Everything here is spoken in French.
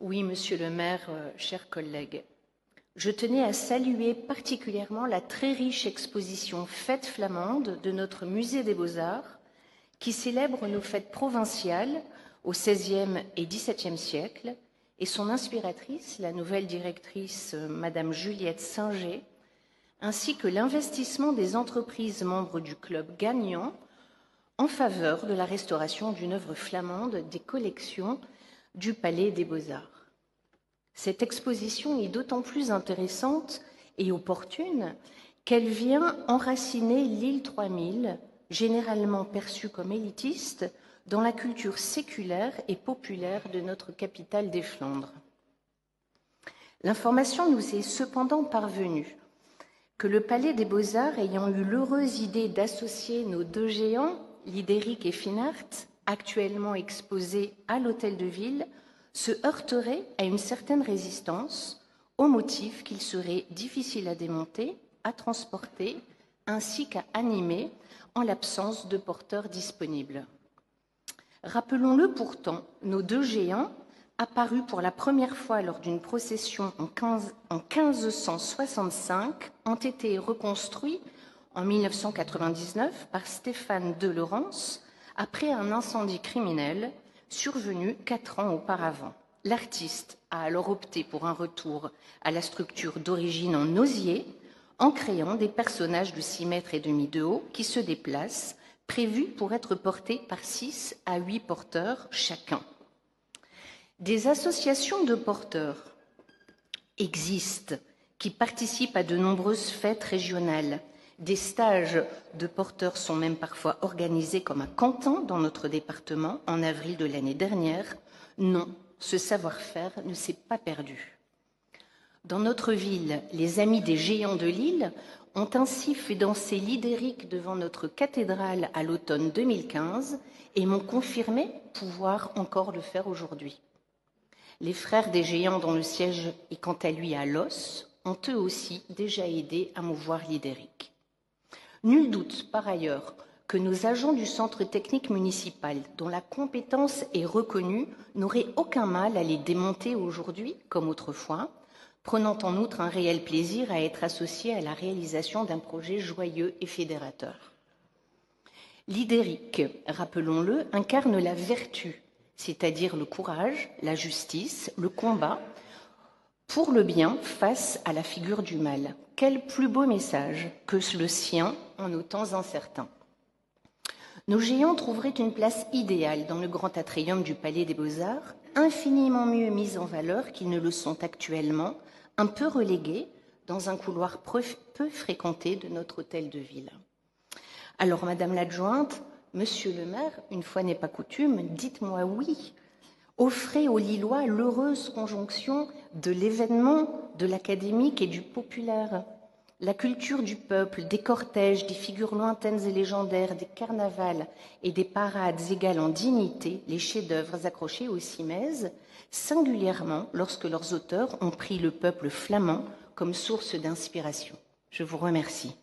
Oui, monsieur le maire, chers collègues, je tenais à saluer particulièrement la très riche exposition Fête flamande de notre musée des Beaux-Arts, qui célèbre nos fêtes provinciales au XVIe et XVIIe siècle, et son inspiratrice, la nouvelle directrice, Madame Juliette Singer, ainsi que l'investissement des entreprises membres du club gagnant en faveur de la restauration d'une œuvre flamande des collections du Palais des Beaux-Arts. Cette exposition est d'autant plus intéressante et opportune qu'elle vient enraciner l'île 3000, généralement perçue comme élitiste, dans la culture séculaire et populaire de notre capitale des Flandres. L'information nous est cependant parvenue que le Palais des Beaux-Arts, ayant eu l'heureuse idée d'associer nos deux géants, Lidéric et Finart, actuellement exposés à l'Hôtel de Ville, se heurterait à une certaine résistance au motif qu'il serait difficile à démonter, à transporter, ainsi qu'à animer en l'absence de porteurs disponibles. Rappelons-le pourtant, nos deux géants, apparus pour la première fois lors d'une procession en 1565, ont été reconstruits en 1999 par Stéphane de Laurence après un incendie criminel survenu 4 ans auparavant. L'artiste a alors opté pour un retour à la structure d'origine en osier, en créant des personnages de 6,5 mètres de haut qui se déplacent, prévus pour être portés par 6 à 8 porteurs chacun. Des associations de porteurs existent qui participent à de nombreuses fêtes régionales. Des stages de porteurs sont même parfois organisés comme à Canton, dans notre département, en avril de l'année dernière. Non, ce savoir-faire ne s'est pas perdu. Dans notre ville, les Amis des Géants de Lille ont ainsi fait danser Lidéric devant notre cathédrale à l'automne 2015 et m'ont confirmé pouvoir encore le faire aujourd'hui. Les Frères des Géants, dont le siège est quant à lui à Los, ont eux aussi déjà aidé à mouvoir Lidéric. Nul doute, par ailleurs, que nos agents du centre technique municipal, dont la compétence est reconnue, n'auraient aucun mal à les démonter aujourd'hui, comme autrefois, prenant en outre un réel plaisir à être associés à la réalisation d'un projet joyeux et fédérateur. Lidéric, rappelons-le, incarne la vertu, c'est-à-dire le courage, la justice, le combat, pour le bien face à la figure du mal. Quel plus beau message que le sien en nos temps incertains. Nos géants trouveraient une place idéale dans le grand atrium du Palais des Beaux-Arts, infiniment mieux mis en valeur qu'ils ne le sont actuellement, un peu relégués dans un couloir peu fréquenté de notre hôtel de ville. Alors, Madame l'adjointe, Monsieur le maire, une fois n'est pas coutume, dites-moi oui. Offrez aux Lillois l'heureuse conjonction de l'événement, de l'académique et du populaire. La culture du peuple, des cortèges, des figures lointaines et légendaires, des carnavals et des parades égales en dignité les chefs-d'œuvre accrochés aux cimaises, singulièrement lorsque leurs auteurs ont pris le peuple flamand comme source d'inspiration. Je vous remercie.